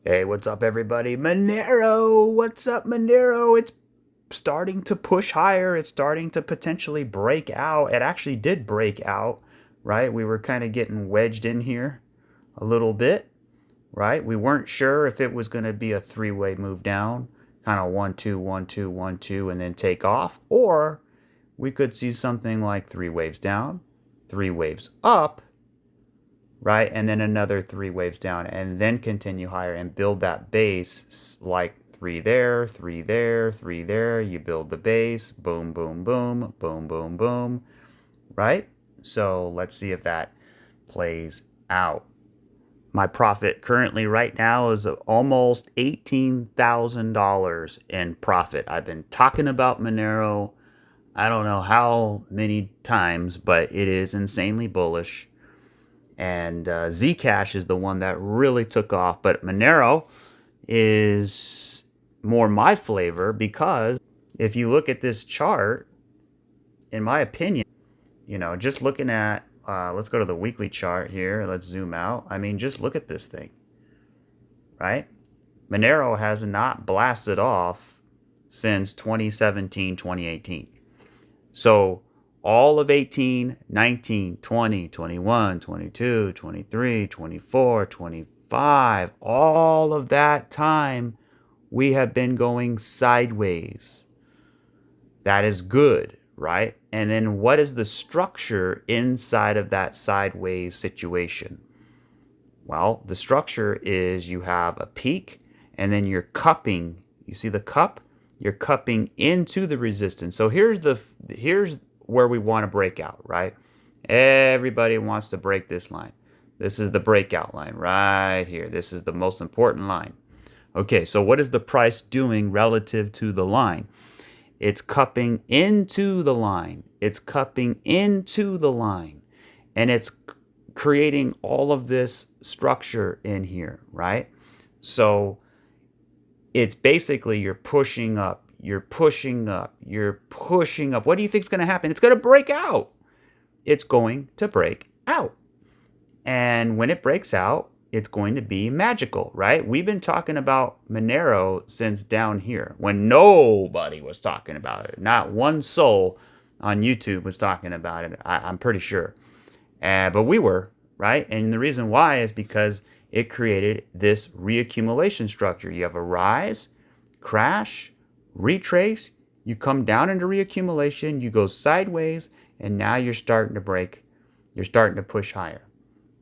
Hey, what's up, everybody? Monero! What's up, Monero? It's starting to push higher. It's starting to potentially break out. It actually did break out, right? We were kind of getting wedged in here a little bit, right? We weren't sure if it was going to be a three-way move down, kind of 1, 2, 1, 2, 1, 2, and then take off, or we could see something like 3 waves down, 3 waves up, right? And then another 3 waves down, and then continue higher and build that base like 3 there, 3 there, 3 there. You build the base, boom, boom, boom, boom, boom, boom, right? So let's see if that plays out. My profit currently right now is almost $18,000 in profit. I've been talking about Monero, I don't know how many times, but it is insanely bullish. And Zcash is the one that really took off. But Monero is more my flavor because if you look at this chart, in my opinion, just looking at, let's go to the weekly chart here. Let's zoom out. I mean, just look at this thing, right? Monero has not blasted off since 2017, 2018. So all of 18, 19, 20, 21, 22, 23, 24, 25, all of that time, we have been going sideways. That is good, right? And then what is the structure inside of that sideways situation? Well, the structure is you have a peak and then you're cupping. You see the cup? You're cupping into the resistance. So here's where we want to break out, right? Everybody wants to break this line. This is the breakout line right here. This is the most important line. Okay, so what is the price doing relative to the line? It's cupping into the line. It's cupping into the line. And it's creating all of this structure in here, right? So it's basically you're pushing up, you're pushing up, you're pushing up. What do you think is going to happen? It's going to break out. It's going to break out. And when it breaks out, it's going to be magical, right? We've been talking about Monero since down here when nobody was talking about it. Not one soul on YouTube was talking about it, I'm pretty sure. But we were, right? And the reason why is because it created this reaccumulation structure. You have a rise, crash, retrace, you come down into reaccumulation, you go sideways, and now you're starting to break. You're starting to push higher.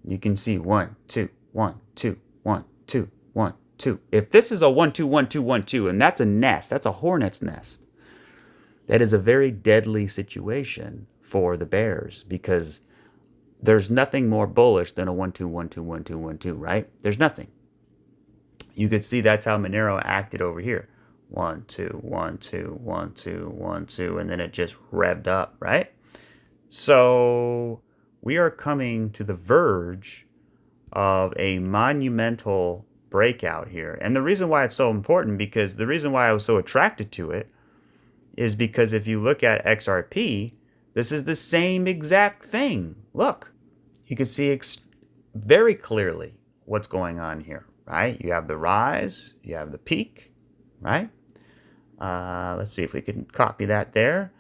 You can see 1, 2, 1, 2, 1, 2, 1, 2. If this is a 1, 2, 1, 2, 1, 2, and that's a nest, that's a hornet's nest, that is a very deadly situation for the bears because there's nothing more bullish than a 1, 2, 1, 2, 1, 2, 1, 2, right? There's nothing. You could see that's how Monero acted over here. 1, 2, 1, 2, 1, 2, 1, 2, and then it just revved up, right? So we are coming to the verge of a monumental breakout here. And the reason why it's so important, because the reason why I was so attracted to it is because if you look at XRP, this is the same exact thing. Look, you can see very clearly what's going on here, right? You have the rise, you have the peak, right? Let's see if we can copy that there.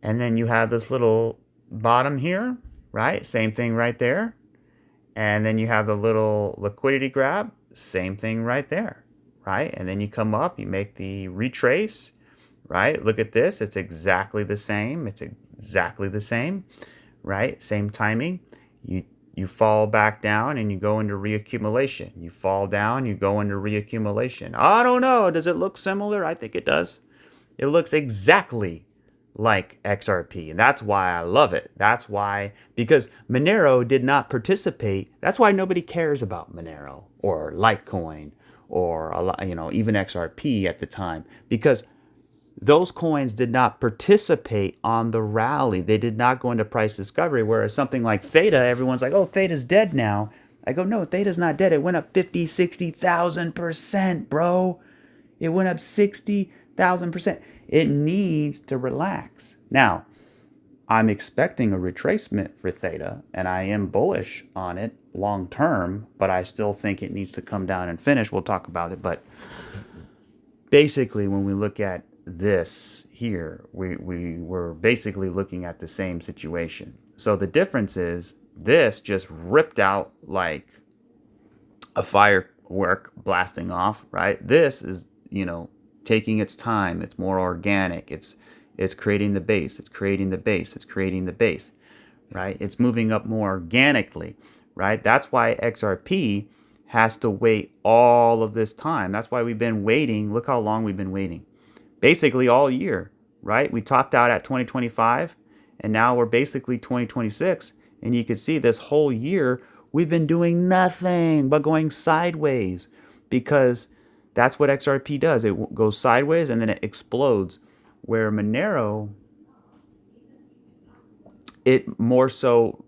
And then you have this little bottom here, right? Same thing right there. And then you have the little liquidity grab, same thing right there, right? And then you come up, you make the retrace, right? Look at this. It's exactly the same. It's exactly the same, right? Same timing. You fall back down and you go into reaccumulation. You fall down, you go into reaccumulation. I don't know. Does it look similar? I think it does. It looks exactly like XRP. And that's why I love it. That's why, because Monero did not participate. That's why nobody cares about Monero or Litecoin or, even XRP at the time, because those coins did not participate on the rally. They did not go into price discovery, whereas something like Theta, everyone's like, oh, Theta's dead now. I go, no, Theta's not dead. It went up 50, 60,000%, bro. It went up 60,000%. It needs to relax. Now, I'm expecting a retracement for Theta, and I am bullish on it. long term, but I still think it needs to come down and finish. We'll talk about it. But basically, when we look at this here, we were basically looking at the same situation. So the difference is this just ripped out like a firework blasting off, right? This is, taking its time. It's more organic. It's creating the base. It's creating the base. It's creating the base, right? It's moving up more organically, right? That's why XRP has to wait all of this time. That's why we've been waiting. Look how long we've been waiting. Basically all year, right? We topped out at 2025 and now we're basically 2026. And you can see this whole year we've been doing nothing but going sideways, because that's what XRP does. It goes sideways and then it explodes. Where Monero, it more so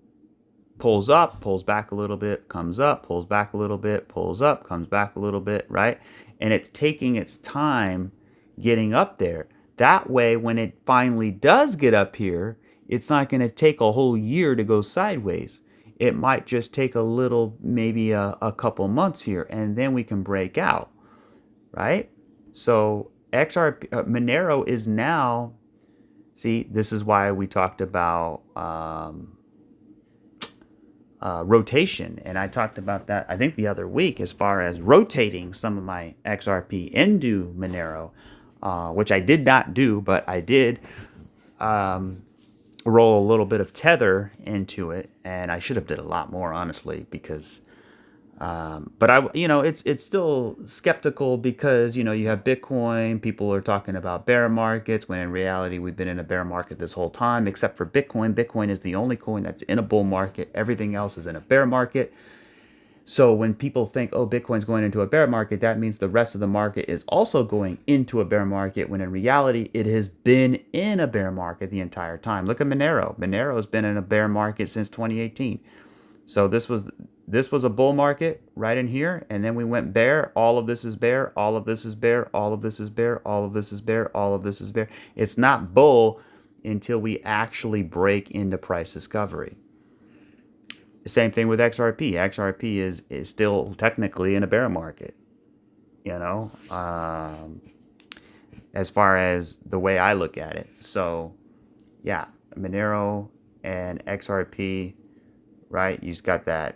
pulls up, pulls back a little bit, comes up, pulls back a little bit, pulls up, comes back a little bit, right? And it's taking its time getting up there. That way, when it finally does get up here, it's not going to take a whole year to go sideways. It might just take a little, maybe a couple months here, and then we can break out, right? So XRP, Monero is now, see, this is why we talked about rotation. And I talked about that, I think, the other week, as far as rotating some of my XRP into Monero, which I did not do, but I did roll a little bit of Tether into it. And I should have did a lot more, honestly, because but it's still skeptical, because, you have Bitcoin. People are talking about bear markets, when in reality, we've been in a bear market this whole time, except for Bitcoin. Bitcoin is the only coin that's in a bull market. Everything else is in a bear market. So when people think, oh, Bitcoin's going into a bear market, that means the rest of the market is also going into a bear market, when in reality, it has been in a bear market the entire time. Look at Monero. Monero has been in a bear market since 2018. So this was a bull market right in here, and then we went bear. All of this is bear. All of this is bear. All of this is bear. All of this is bear. All of this is bear. It's not bull until we actually break into price discovery. The same thing with XRP. XRP is still technically in a bear market, as far as the way I look at it. So, yeah, Monero and XRP, right? You've got that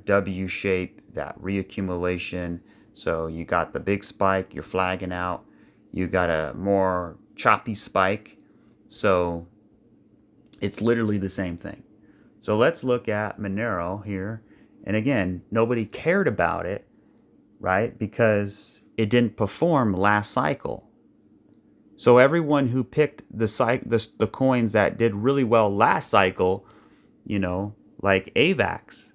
W shape, that reaccumulation. So you got the big spike, you're flagging out. You got a more choppy spike. So it's literally the same thing. So let's look at Monero here. And again, nobody cared about it, right? Because it didn't perform last cycle. So everyone who picked the coins that did really well last cycle, like AVAX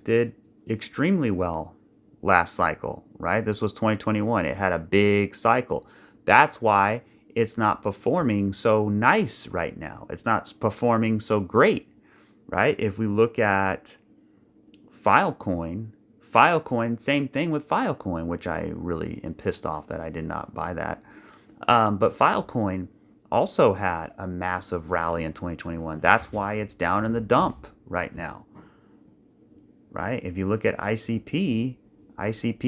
did extremely well last cycle, right? This was 2021. It had a big cycle. That's why it's not performing so nice right now. It's not performing so great, right? If we look at Filecoin, same thing with Filecoin, which I really am pissed off that I did not buy that. But Filecoin also had a massive rally in 2021. That's why it's down in the dump right now, right? If you look at ICP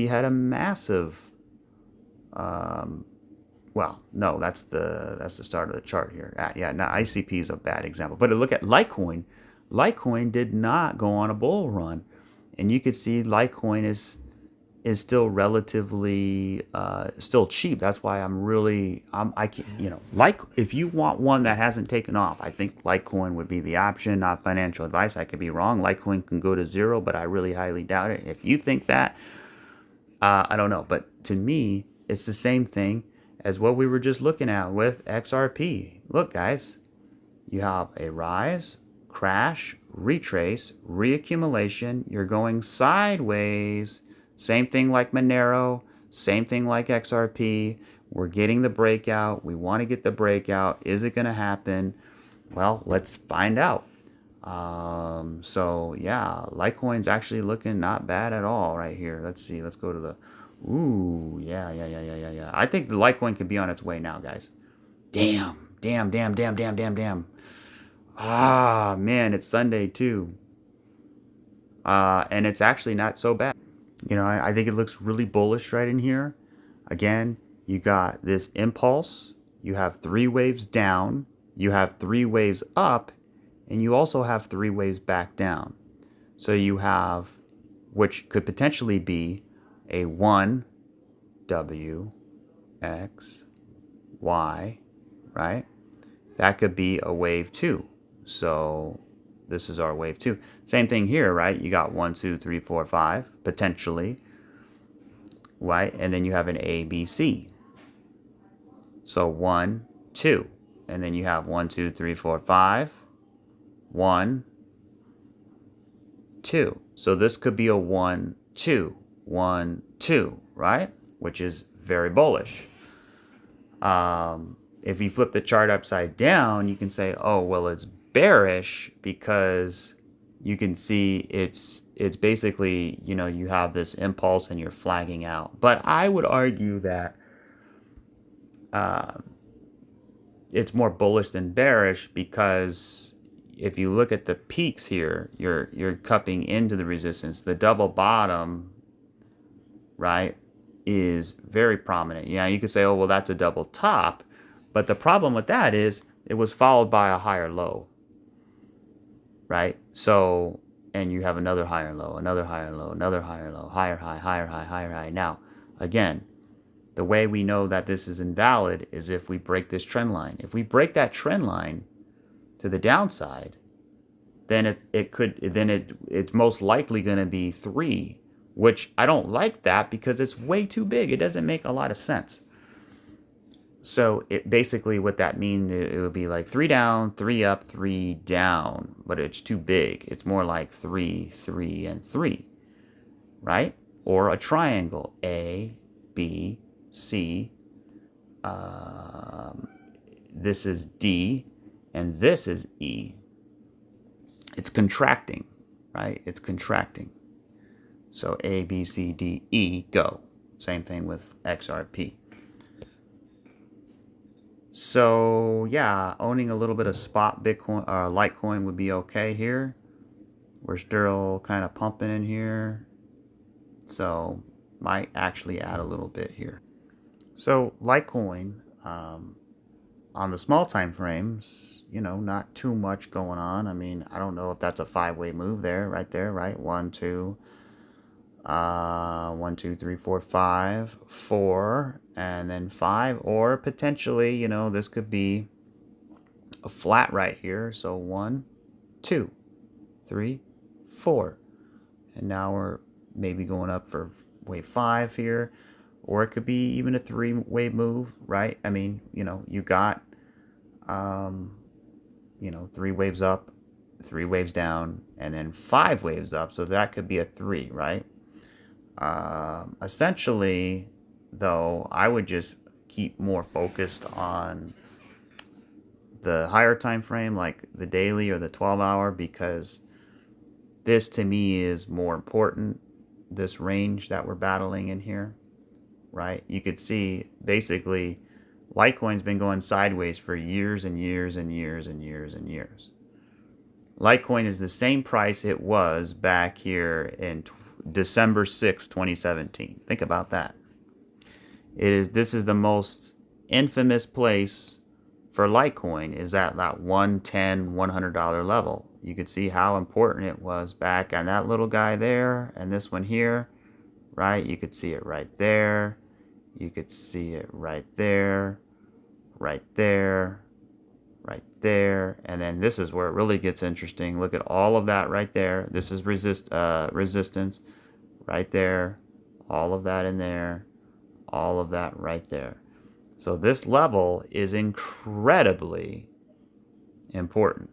had a massive, well, no, that's the start of the chart here. Now ICP is a bad example. But look at Litecoin. Litecoin did not go on a bull run, and you could see Litecoin is still relatively still cheap. That's why if you want one that hasn't taken off, I think Litecoin would be the option. Not financial advice. I could be wrong. Litecoin can go to zero, but I really highly doubt it. If you think that, I don't know. But to me, it's the same thing as what we were just looking at with XRP. Look, guys, you have a rise, crash, retrace, reaccumulation. You're going sideways. Same thing like Monero, same thing like XRP. We're getting the breakout. We want to get the breakout. Is it going to happen? Well, let's find out. So yeah, Litecoin's actually looking not bad at all right here. Let's see. Let's go to the, ooh, yeah. I think the Litecoin could be on its way now, guys. Damn. Ah, man, it's Sunday too. and it's actually not so bad. You know, I think it looks really bullish right in here. Again, you got this impulse, you have 3 waves down, you have 3 waves up, and you also have 3 waves back down. So you have, which could potentially be a 1 W X Y, right? That could be a wave 2. So this is our wave 2. Same thing here, right? You got 1, 2, 3, 4, 5, potentially, right? And then you have an A, B, C. So 1, 2. And then you have 1, 2, 3, 4, 5, 1, 2. So this could be a 1, 2, 1, 2, right? Which is very bullish. If you flip the chart upside down, you can say, oh, well, it's bearish because you can see it's basically, you know, you have this impulse and you're flagging out. But I would argue that it's more bullish than bearish, because if you look at the peaks here, you're cupping into the resistance. The double bottom, right, is very prominent. Yeah, you could say, oh, well, that's a double top. But the problem with that is it was followed by a higher low, right? So, and you have another higher low, another higher low, another higher low, higher high, higher high, higher high. Now, again, the way we know that this is invalid is if we break this trend line. If we break that trend line to the downside, then it's most likely going to be 3, which I don't like that because it's way too big. It doesn't make a lot of sense. So it basically, what that means, it would be like 3 down, 3 up, 3 down, but it's too big. It's more like 3, 3, and 3, right? Or a triangle, A, B, C. This is D, and this is E. It's contracting, right? It's contracting. So A, B, C, D, E, go. Same thing with XRP. So yeah, owning a little bit of spot Bitcoin or Litecoin would be okay here. We're still kind of pumping in here, so might actually add a little bit here. So Litecoin, on the small time frames, you know, not too much going on. I mean, I don't know if that's a 5-way move there, right there, right? 1, 2, 1, 2, 3, 4, 5, 4, and then 5, or potentially, you know, this could be a flat right here. So 1, 2, 3, 4, and now we're maybe going up for wave 5 here, or it could be even a 3-way move, right? I mean, you know, you got, you know, 3 waves up, 3 waves down, and then 5 waves up. So that could be a 3, right? Essentially, though, I would just keep more focused on the higher time frame, like the daily or the 12-hour, because this to me is more important, this range that we're battling in here, right? You could see basically Litecoin's been going sideways for years and years and years and years and years. Litecoin is the same price it was back here in December 6, 2017. Think about that. This is the most infamous place for Litecoin, is at that $110, $100 level. You could see how important it was back on that little guy there and this one here, right? You could see it right there. You could see it right there, right there, right there. And then this is where it really gets interesting. Look at all of that right there. This is resistance right there, all of that in there, all of that right there. So this level is incredibly important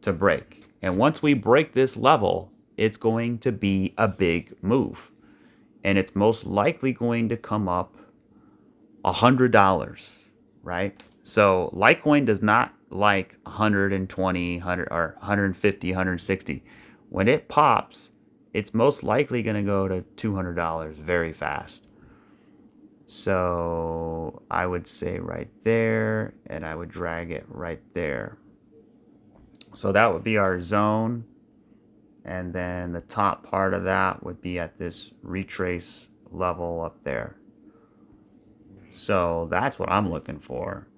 to break. And once we break this level, it's going to be a big move. And it's most likely going to come up $100, right? So Litecoin does not like 120, 100, or 150, 160. When it pops, it's most likely going to go to $200 very fast. So I would say right there, and I would drag it right there. So that would be our zone. and then the top part of that would be at this retrace level up there. So that's what I'm looking for,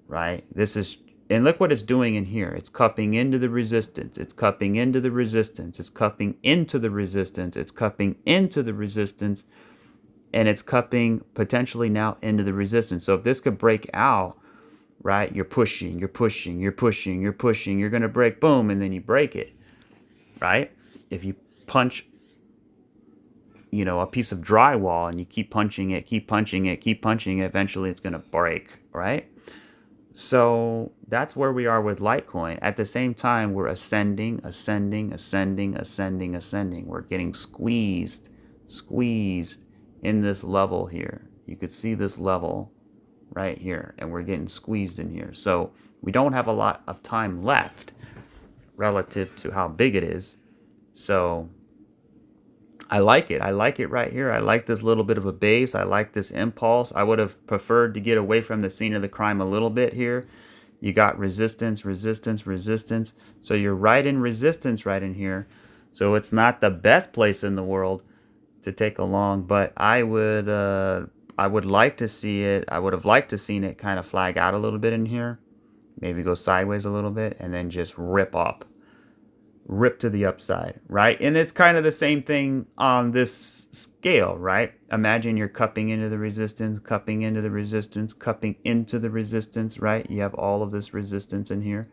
right? This is, and look what it's doing in here. It's cupping into the resistance. It's cupping into the resistance. It's cupping into the resistance. It's cupping into the resistance. And it's cupping potentially now into the resistance. So if this could break out, right, you're pushing, you're pushing, you're pushing, you're pushing, you're going to break, boom, and then you break it, right? If you punch, you know, a piece of drywall and you keep punching it, keep punching it, keep punching it, eventually it's going to break, right? So that's where we are with Litecoin. At the same time, we're ascending, ascending, ascending, ascending, ascending. We're getting squeezed in this level here. You could see this level right here, and we're getting squeezed in here. So we don't have a lot of time left relative to how big it is. So I like it. I like it right here. I like this little bit of a base. I like this impulse. I would have preferred to get away from the scene of the crime a little bit here. You got resistance, resistance, resistance. So you're right in resistance right in here. So it's not the best place in the world to take a long, but I would like to see it. I would have liked to seen it kind of flag out a little bit in here. Maybe go sideways a little bit and then just rip up. Rip to the upside, right? And it's kind of the same thing on this scale, right? Imagine you're cupping into the resistance, cupping into the resistance, cupping into the resistance, right? You have all of this resistance in here,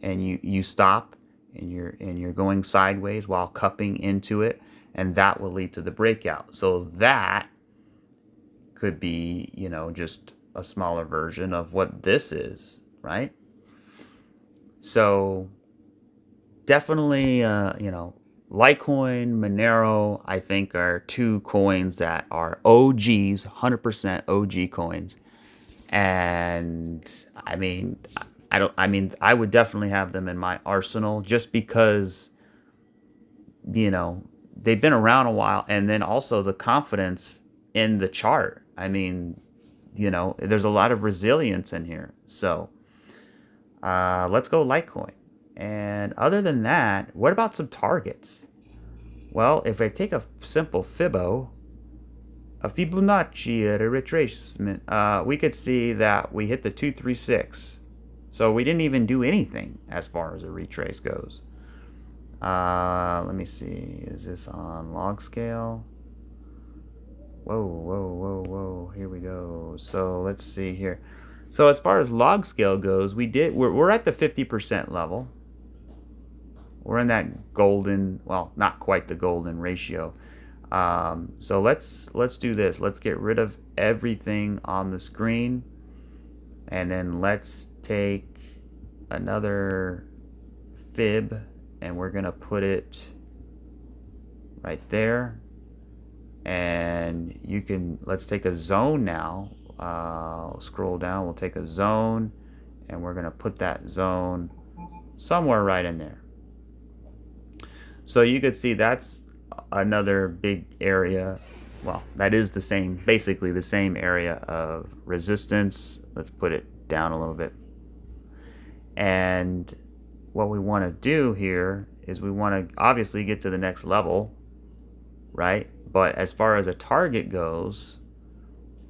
and you stop, and you're going sideways while cupping into it, and that will lead to the breakout. So that could be, you know, just a smaller version of what this is, right? So definitely, you know, Litecoin, Monero, I think are two coins that are OGs, 100% OG coins. And I mean, I would definitely have them in my arsenal just because, you know, they've been around a while. And then also the confidence in the chart. I mean, you know, there's a lot of resilience in here. So let's go Litecoin. And other than that, what about some targets? Well, if I take a simple Fibonacci at a retracement, we could see that we hit the 236. So we didn't even do anything as far as a retrace goes. Let me see. Is this on log scale? Whoa, whoa, whoa, whoa. Here we go. So let's see here. So as far as log scale goes, we're at the 50% level. We're in that golden, well, not quite the golden ratio. So let's do this. Let's get rid of everything on the screen, and then let's take another fib, and we're gonna put it right there. And you can, let's take a zone now. Scroll down. We'll take a zone, and we're gonna put that zone somewhere right in there. So you could see that's another big area. Well, that is the same, basically the same area of resistance. Let's put it down a little bit. And what we want to do here is we want to obviously get to the next level, right? But as far as a target goes,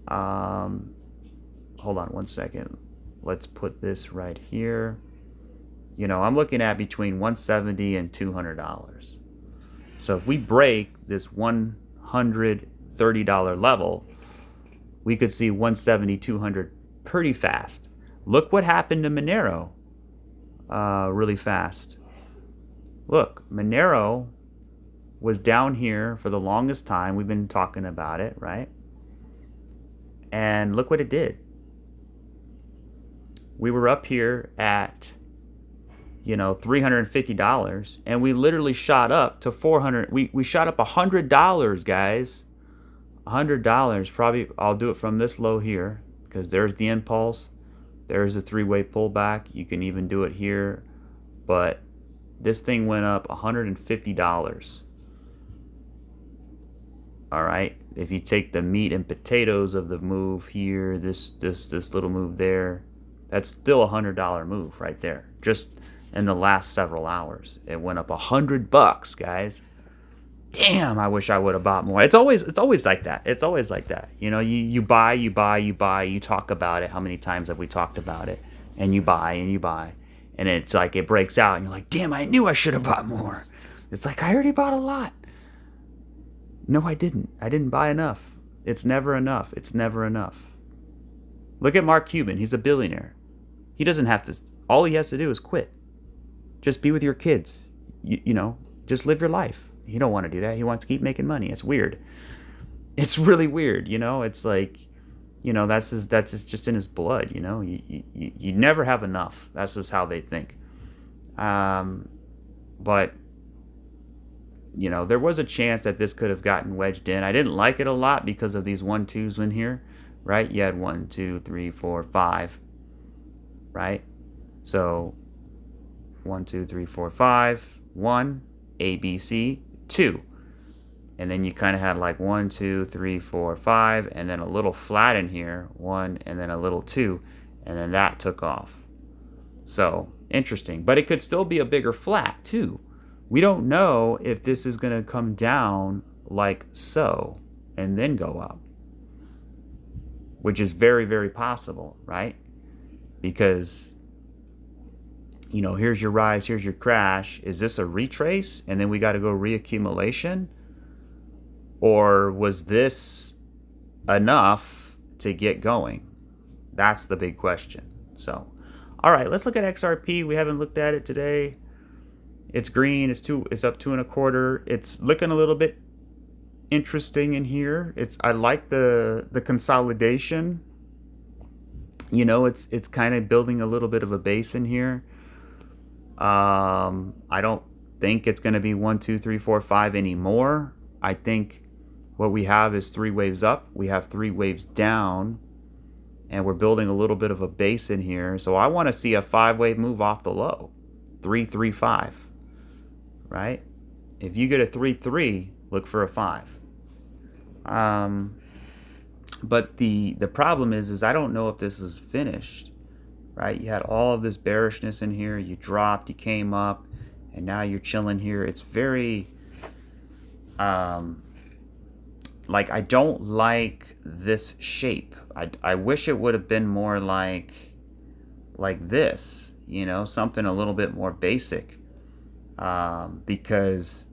hold on one second. Let's put this right here. You know, I'm looking at between $170 and $200. So if we break this $130 level, we could see 170, 200 pretty fast. Look what happened to Monero really fast. Look, Monero was down here for the longest time. We've been talking about it, right? And look what it did. We were up here at, you know, $350, and we literally shot up to $400. We shot up $100, guys. $100. Probably I'll do it from this low here, because there's the impulse. There's a three-way pullback. You can even do it here, but this thing went up $150. All right. If you take the meat and potatoes of the move here, this little move there, That's still $100 move right there. Just in the last several hours, it went up $100, guys. Damn, I wish I would have bought more. It's always like that. It's always like that. You know, you buy, you talk about it. How many times have we talked about it? And you buy and you buy. And it's like it breaks out and you're like, damn, I knew I should have bought more. It's like, I already bought a lot. No, I didn't. I didn't buy enough. It's never enough. It's never enough. Look at Mark Cuban. He's a billionaire. He doesn't have to, all he has to do is quit. Just be with your kids. You know, just live your life. He don't want to do that. He wants to keep making money. It's weird. It's really weird, you know. It's like, you know, that's just in his blood, you know. You never have enough. That's just how they think. But you know, there was a chance that this could have gotten wedged in. I didn't like it a lot because of these 1-2s in here, right? You had 1, 2, 3, 4, 5, right? So 1, 2, 3, 4, 5, 1, A, B, C, 2. And then you kind of had like 1, 2, 3, 4, 5, and then a little flat in here, 1, and then a little 2, and then that took off. So interesting, but it could still be a bigger flat too. We don't know if this is going to come down like so and then go up, which is very, very possible, right? Because, you know, here's your rise, here's your crash. Is this a retrace and then we got to go reaccumulation? Or was this enough to get going? That's the big question. So, all right, let's look at XRP. We haven't looked at it today. It's green. It's up 2.25. It's looking a little bit interesting in here. I like the consolidation. You know, it's kind of building a little bit of a base in here. I don't think it's going to be 1, 2, 3, 4, 5 anymore. I think what we have is 3 waves up. We have 3 waves down. And we're building a little bit of a base in here. So I want to see a 5-wave move off the low. 3, 3, 5. Right? If you get a 3, 3, look for a 5. But the problem is I don't know if this is finished. Right? You had all of this bearishness in here. You dropped, you came up, and now you're chilling here. It's very like, I don't like this shape. I wish it would have been more like this, you know, something a little bit more basic, because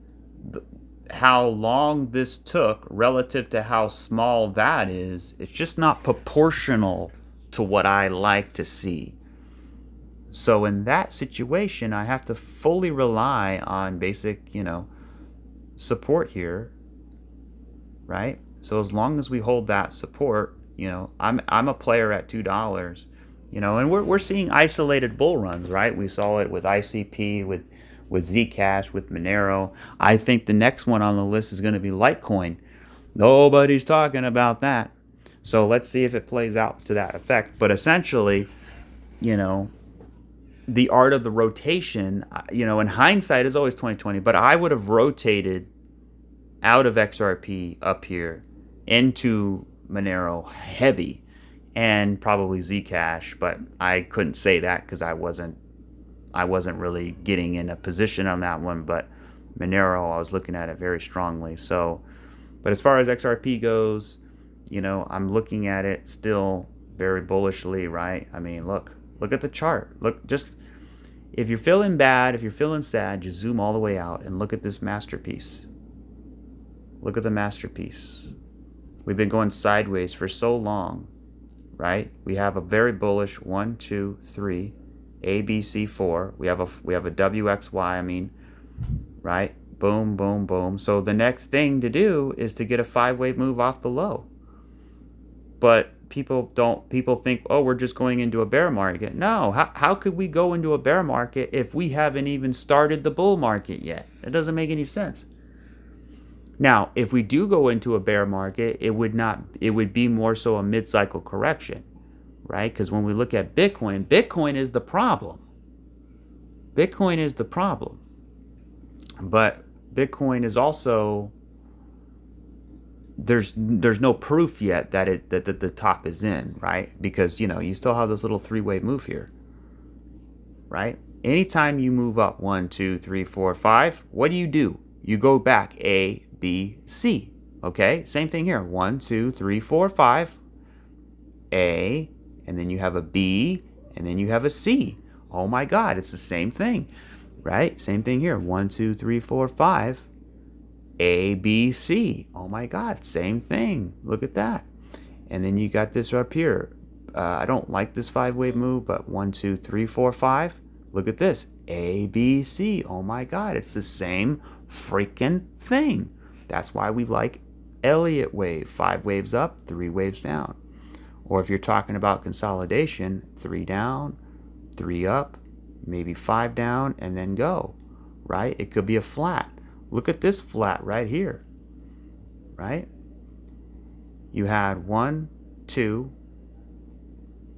how long this took relative to how small that is, it's just not proportional to what I like to see. So in that situation, I have to fully rely on basic, you know, support here, right? So as long as we hold that support, you know, I'm a player at $2, you know, and we're seeing isolated bull runs, right? We saw it with ICP, with Zcash, with Monero. I think the next one on the list is going to be Litecoin. Nobody's talking about that. So let's see if it plays out to that effect. But essentially, you know, the art of the rotation, you know, in hindsight is always 20/20, but I would have rotated out of XRP up here into Monero heavy and probably Zcash, but I couldn't say that because I wasn't really getting in a position on that one. But Monero, I was looking at it very strongly. So, but as far as XRP goes, you know, I'm looking at it still very bullishly, right? I mean, look at the chart. Look, just if you're feeling bad, if you're feeling sad, just zoom all the way out and look at this masterpiece. Look at the masterpiece. We've been going sideways for so long, right? We have a very bullish 1, 2, 3, A, B, C, 4. We have a WXY, I mean, right? Boom, boom, boom. So the next thing to do is to get a 5-wave move off the low. But people think, oh, we're just going into a bear market. No, how could we go into a bear market if we haven't even started the bull market yet? It doesn't make any sense. Now, if we do go into a bear market, it would be more so a mid-cycle correction, right? Because when we look at Bitcoin is the problem. Bitcoin is the problem. But Bitcoin is also, there's no proof yet that the top is in, right? Because, you know, you still have this little three-way move here, right? Anytime you move up 1, 2, 3, 4, 5, what do? You go back A, B, C. Okay, same thing here. 1, 2, 3, 4, 5. A, and then you have a B, and then you have a C. Oh my God, it's the same thing, right? Same thing here. 1, 2, 3, 4, 5. A, B, C. Oh my God, same thing. Look at that. And then you got this up here. I don't like this 5-wave move, but 1, 2, 3, 4, 5. Look at this. A, B, C. Oh my God, it's the same freaking thing. That's why we like Elliott wave. 5 waves up, 3 waves down. Or if you're talking about consolidation, 3 down, 3 up, maybe 5 down, and then go, right? It could be a flat. Look at this flat right here, right? You had 1, 2,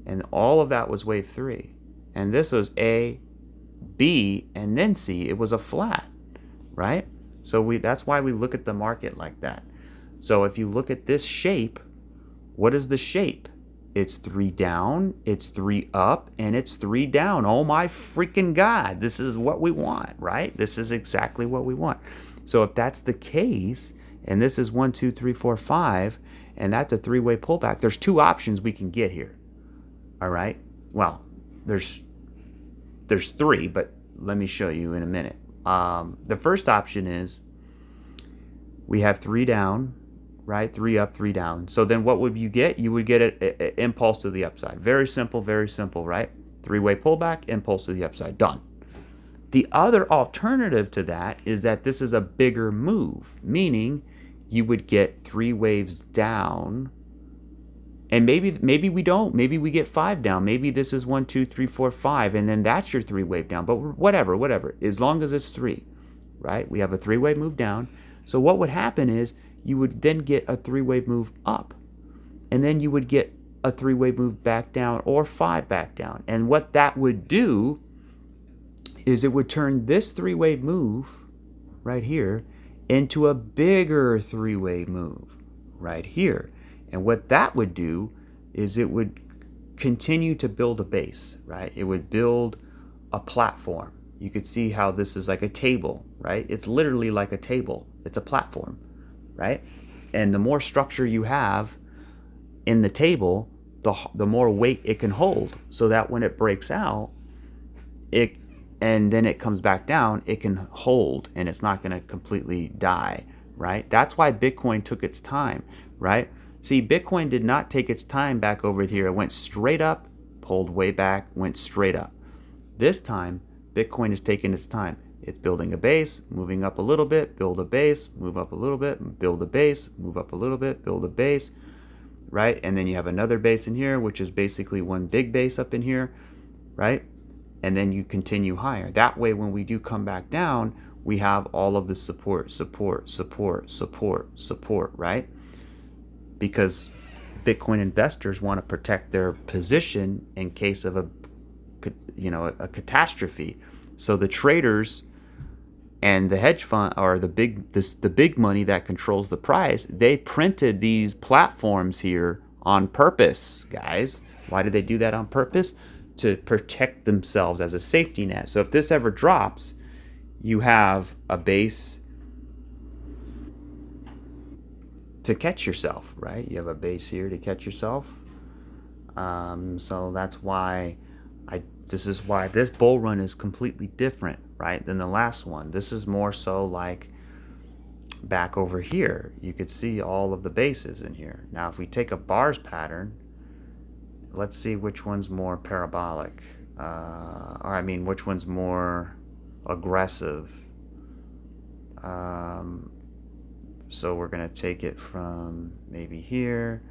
and all of that was wave 3. And this was A, B, and then C. It was a flat, right? So that's why we look at the market like that. So if you look at this shape, what is the shape? It's 3 down, it's 3 up, and it's 3 down. Oh my freaking God. This is what we want, right? This is exactly what we want. So if that's the case, and this is 1, 2, 3, 4, 5, and that's a 3-way pullback, there's 2 options we can get here. All right? Well, there's 3, but let me show you in a minute. The first option is we have 3 down, right? 3 up, 3 down. So then what would you get? You would get an impulse to the upside. Very simple, right? 3-way pullback, impulse to the upside. Done. The other alternative to that is that this is a bigger move, meaning you would get 3 waves down. And maybe we don't. Maybe we get 5 down. Maybe this is 1, 2, 3, 4, 5, and then that's your 3-wave down. But whatever. As long as it's 3, right? We have a 3-wave move down. So what would happen is you would then get a 3-wave move up, and then you would get a 3-wave move back down or 5 back down. And what that would do is it would turn this 3-wave move right here into a bigger 3-wave move right here. And what that would do is it would continue to build a base, right? It would build a platform. You could see how this is like a table, right? It's literally like a table. It's a platform, right? And the more structure you have in the table, the more weight it can hold, so that when it breaks out, and then it comes back down, it can hold and it's not going to completely die, right? That's why Bitcoin took its time, right? See, Bitcoin did not take its time back over here. It went straight up, pulled way back, went straight up. This time, Bitcoin is taking its time. It's building a base, moving up a little bit, build a base, move up a little bit, build a base, move up a little bit, build a base, right? And then you have another base in here, which is basically one big base up in here, right? And then you continue higher. That way, when we do come back down, we have all of the support, right? Because Bitcoin investors want to protect their position in case of a catastrophe. So the traders and the hedge fund, or the big money that controls the price, they printed these platforms here on purpose, guys. Why did they do that on purpose? To protect themselves as a safety net. So if this ever drops, you have a base to catch yourself, right? You have a base here to catch yourself. So that's why this is why this bull run is completely different, right, than the last one. This is more so like back over here. You could see all of the bases in here. Now, if we take a bars pattern, let's see which one's more parabolic, which one's more aggressive. So we're going to take it from maybe here,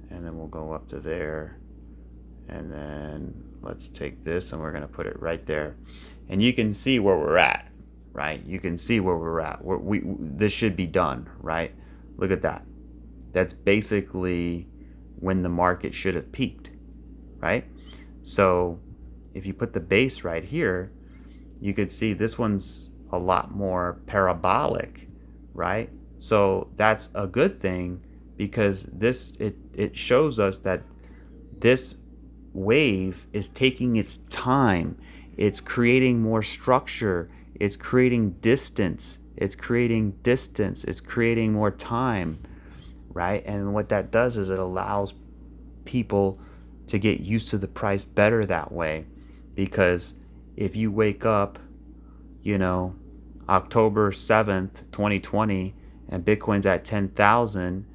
and then we'll go up to there, and then let's take this and we're going to put it right there. And you can see where we're at, right? You can see where we're at. This should be done, right? Look at that. That's basically when the market should have peaked, right? So if you put the base right here, you could see this one's a lot more parabolic, right? So that's a good thing because it shows us that this wave is taking its time. It's creating more structure. It's creating distance. It's creating more time, right? And what that does is it allows people to get used to the price better that way. Because if you wake up, October 7th, 2020, and Bitcoin's at 10,000,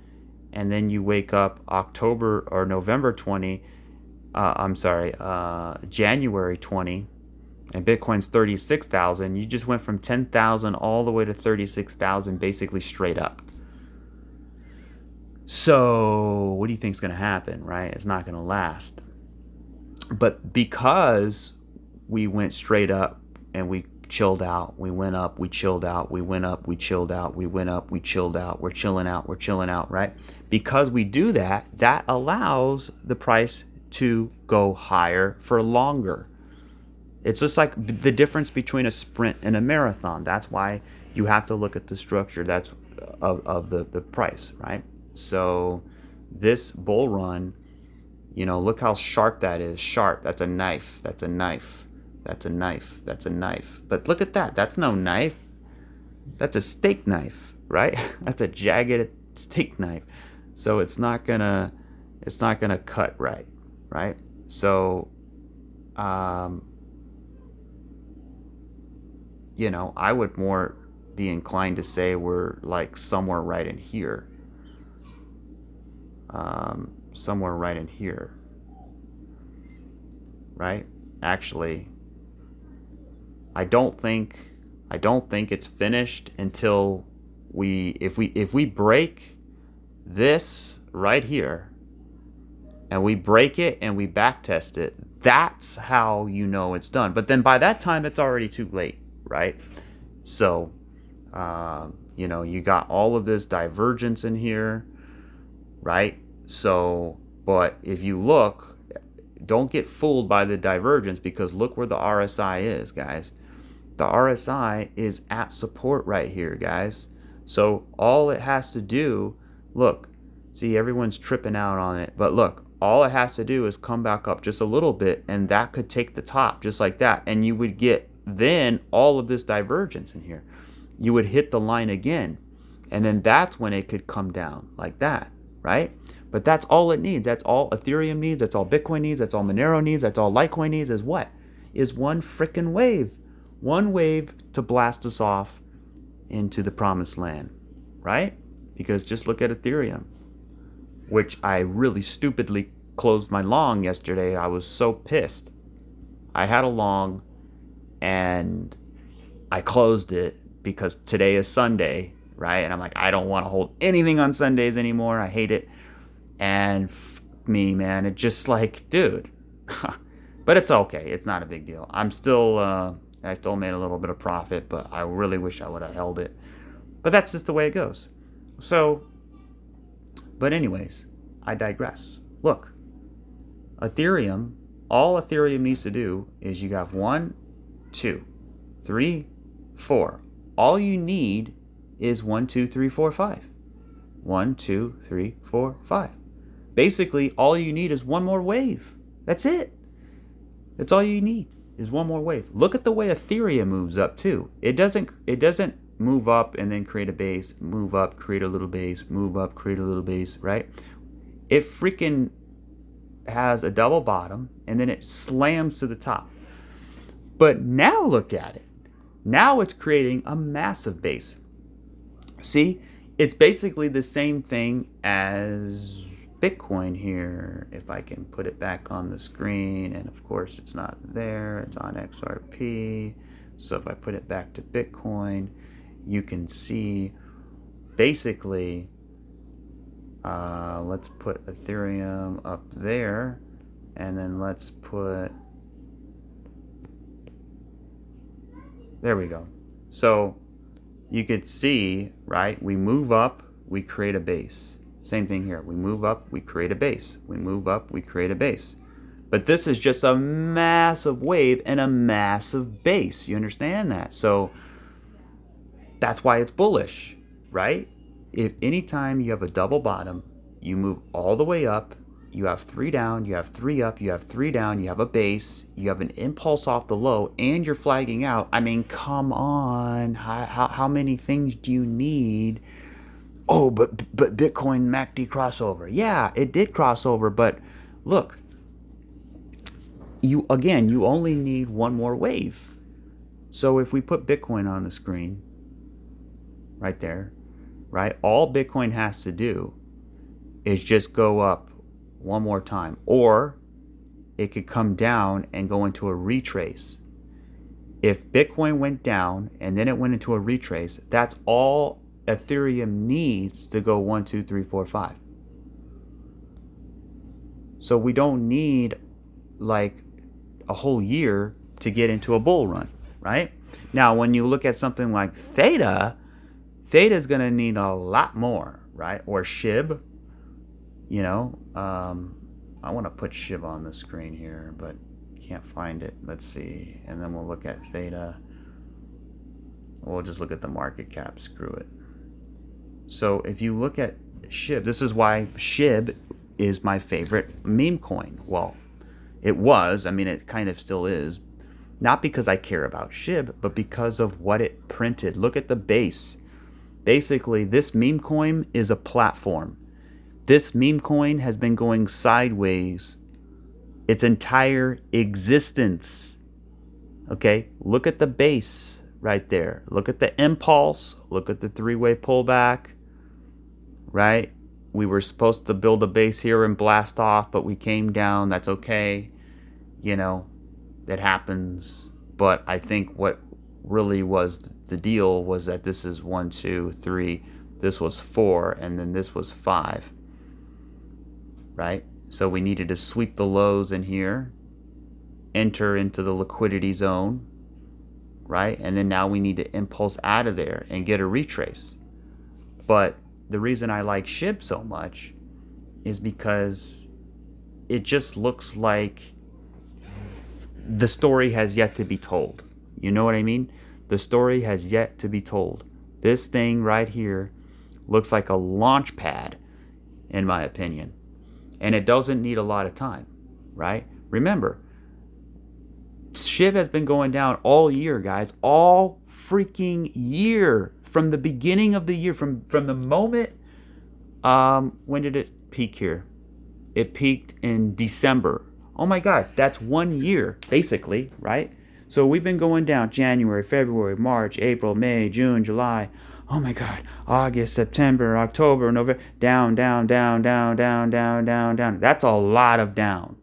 and then you wake up October or November 20, January 20, and Bitcoin's 36,000, you just went from 10,000 all the way to 36,000 basically straight up. So what do you think is going to happen, right? It's not going to last. But because we went straight up and we chilled out, we went up, we chilled out, we went up, we chilled out, we went up, we chilled out, we're chilling out, right? Because we do that, that allows the price to go higher for longer. It's just like the difference between a sprint and a marathon. That's why you have to look at the structure that's of the price, right? So this bull run, look how sharp that is. Sharp. That's a knife. That's a knife. That's a knife. That's a knife. But look at that. That's no knife. That's a steak knife, right? That's a jagged steak knife. So it's not gonna cut right, right? So, I would more be inclined to say we're like somewhere right in here. Somewhere right in here, right? Actually, I don't think it's finished until if we break this right here, and we break it and we back test it, that's how it's done. But then by that time, it's already too late, right? So, you got all of this divergence in here, right? So, but if you look, don't get fooled by the divergence, because look where the RSI is, guys. The RSI is at support right here, guys. So all it has to do, look, see, everyone's tripping out on it, but look, all it has to do is come back up just a little bit, and that could take the top just like that. And you would get then all of this divergence in here. You would hit the line again, and then that's when it could come down like that, right? But that's all it needs. That's all Ethereum needs. That's all Bitcoin needs. That's all Monero needs. That's all Litecoin needs, is what? Is one freaking wave. One wave to blast us off into the promised land, right? Because just look at Ethereum, which I really stupidly closed my long yesterday. I was so pissed. I had a long and I closed it because today is Sunday, right? And I'm like, I don't want to hold anything on Sundays anymore. I hate it. And me, man, it just like, dude. But it's okay. It's not a big deal. I still made a little bit of profit, but I really wish I would have held it. But that's just the way it goes. So, but anyways, I digress. Look, Ethereum, all Ethereum needs to do is you got 1, 2, 3, 4. All you need is 1, 2, 3, 4, 5. 1, 2, 3, 4, 5. Basically, all you need is one more wave. That's it. That's all you need is one more wave. Look at the way Ethereum moves up too. It doesn't move up and then create a base, move up, create a little base, move up, create a little base, right? It freaking has a double bottom and then it slams to the top. But now look at it. Now it's creating a massive base. See, it's basically the same thing as Bitcoin here, if I can put it back on the screen, and of course it's not there, it's on XRP. So if I put it back to Bitcoin, you can see basically, let's put Ethereum up there, and then let's put, there we go. So you could see, right, we move up, we create a base. Same thing here. We move up, we create a base. We move up, we create a base. But this is just a massive wave and a massive base. You understand that? So that's why it's bullish, right? If anytime you have a double bottom you move all the way up, you have 3 down, you have 3 up, you have 3 down, you have a base, you have an impulse off the low, and you're flagging out. I mean, come on. How many things do you need? Oh, but Bitcoin MACD crossover. Yeah, it did crossover, but look, you only need one more wave. So if we put Bitcoin on the screen, right there, right, all Bitcoin has to do is just go up one more time, or it could come down and go into a retrace. If Bitcoin went down and then it went into a retrace, that's all Ethereum needs to go 1, 2, 3, 4, 5. So we don't need like a whole year to get into a bull run, right? Now, when you look at something like Theta is going to need a lot more, right? Or SHIB, you know. I want to put SHIB on the screen here, but can't find it. Let's see. And then we'll look at Theta. We'll just look at the market cap. Screw it. So if you look at SHIB, this is why SHIB is my favorite meme coin. Well, it was. I mean, it kind of still is. Not because I care about SHIB, but because of what it printed. Look at the base. Basically, this meme coin is a platform. This meme coin has been going sideways its entire existence. Okay, look at the base right there. Look at the impulse. Look at the 3-way pullback, right? We were supposed to build a base here and blast off, but we came down. That's okay. You know, that happens. But I think what really was the deal was that this is 1, 2, 3. This was 4, and then this was 5. Right? So we needed to sweep the lows in here, enter into the liquidity zone, right? And then now we need to impulse out of there and get a retrace. But the reason I like SHIB so much is because it just looks like the story has yet to be told. You know what I mean? The story has yet to be told. This thing right here looks like a launch pad, in my opinion. And it doesn't need a lot of time, right? Remember, SHIB has been going down all year, guys. All freaking year. From the beginning of the year, from the moment, when did it peak here? It peaked in December. Oh my God, that's 1 year, basically, right? So we've been going down January, February, March, April, May, June, July. Oh my God, August, September, October, November, down, down, down, down, down, down, down, down. That's a lot of down.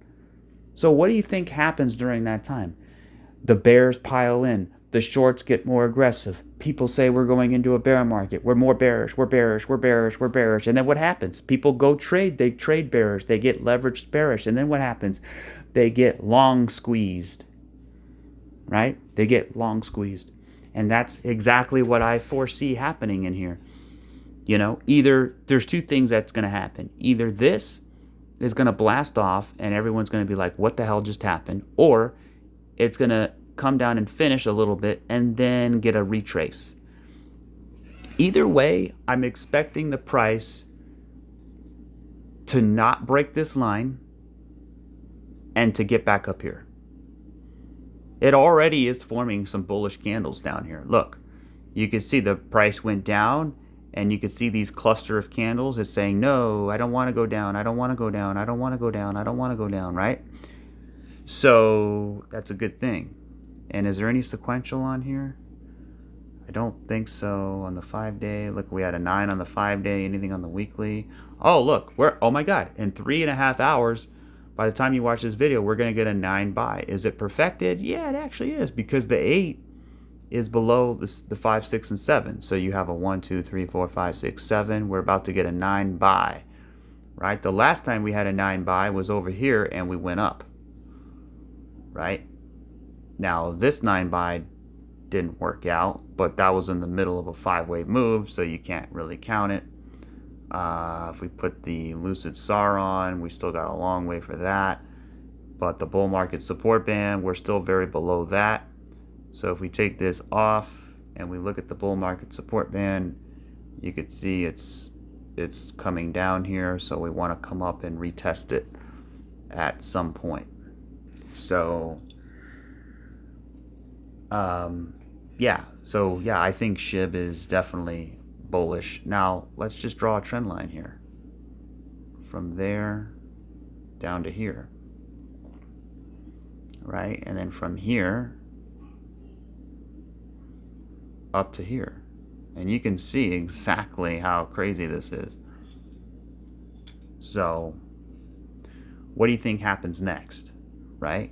So what do you think happens during that time? The bears pile in. The shorts get more aggressive. People say we're going into a bear market. We're more bearish. We're bearish. We're bearish. We're bearish. And then what happens? People go trade. They trade bearish. They get leveraged bearish. And then what happens? They get long squeezed. Right? They get long squeezed. And that's exactly what I foresee happening in here. You know, either there's two things that's going to happen. Either this is going to blast off and everyone's going to be like, what the hell just happened? Or it's going to come down and finish a little bit and then get a retrace. Either way, I'm expecting the price to not break this line and to get back up here. It already is forming some bullish candles down here. Look, you can see the price went down and you can see these cluster of candles. It's saying, no, I don't want to go down. I don't want to go down. I don't want to go down. I don't want to go down, right? So that's a good thing. And is there any sequential on here? I don't think so. On the 5-day, look, we had a 9 on the 5-day. Anything on the weekly? Oh, look, oh my God, in 3.5 hours, by the time you watch this video, we're going to get a 9 buy. Is it perfected? Yeah, it actually is, because the 8 is below the 5, 6, and 7. So you have a 1, 2, 3, 4, 5, 6, 7. We're about to get a 9 buy, right? The last time we had a 9 buy was over here and we went up, right? Now, this 9 buy didn't work out, but that was in the middle of a 5-way move, so you can't really count it. If we put the Lucid SAR on, we still got a long way for that. But the bull market support band, we're still very below that. So if we take this off and we look at the bull market support band, you could see it's it's coming down here, so we want to come up and retest it at some point. So yeah, I think SHIB is definitely bullish. Now let's just draw a trend line here from there down to here, right? And then from here up to here, and you can see exactly how crazy this is. So what do you think happens next, right?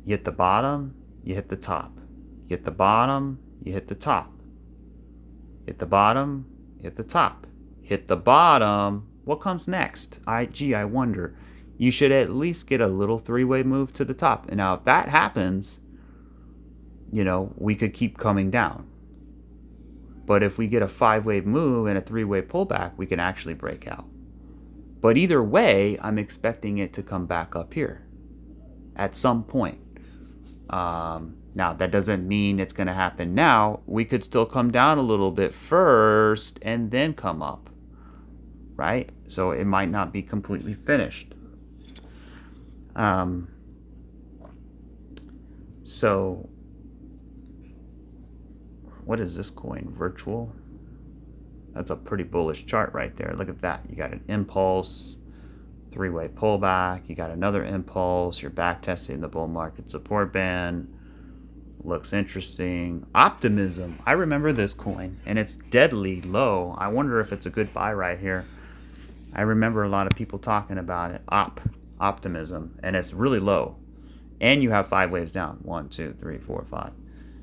You hit the bottom, you hit the top. You hit the bottom, you hit the top. Hit the bottom, hit the top. Hit the bottom, what comes next? I wonder. You should at least get a little three-way move to the top. And now if that happens, you know, we could keep coming down. But if we get a five-wave move and a three-way pullback, we can actually break out. But either way, I'm expecting it to come back up here at some point. Now, that doesn't mean it's going to happen now. We could still come down a little bit first and then come up, right? So it might not be completely finished. So what is this coin? Virtual? That's a pretty bullish chart right there. Look at that. You got an impulse, three-way pullback. You got another impulse. You're back testing the bull market support band. Looks interesting. Optimism. I remember this coin, and it's deadly low. I wonder if it's a good buy right here. I remember a lot of people talking about it. Optimism, and it's really low. And you have 5 waves down. 1, 2, 3, 4, 5.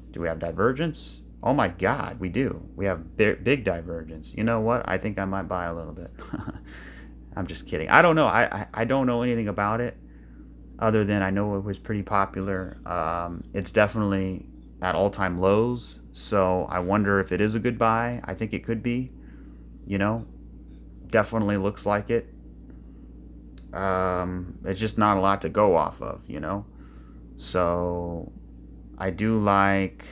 Do we have divergence? Oh my God, we do. We have big divergence. You know what? I think I might buy a little bit. I'm just kidding. I don't know. I don't know anything about it, other than I know it was pretty popular. It's definitely at all-time lows, so I wonder if it is a good buy. I think it could be, you know, definitely looks like it. It's just not a lot to go off of, you know. So I do like,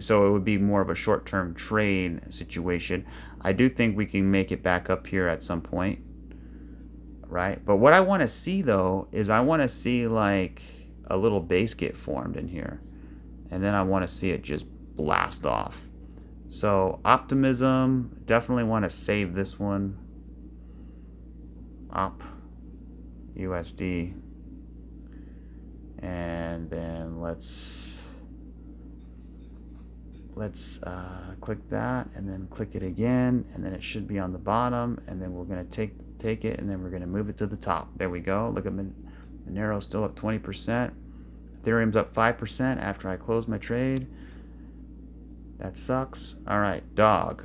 so it would be more of a short-term trade situation. I do think we can make it back up here at some point. Right? But what I want to see, though, is I want to see like a little base get formed in here. And then I want to see it just blast off. So optimism, definitely want to save this one. USD. And then let's click that, and then click it again, and then it should be on the bottom, and then we're going to take it, and then we're going to move it to the top. There we go. Look at Monero still up 20%. Ethereum's up 5% after I closed my trade. That sucks. All right, dog.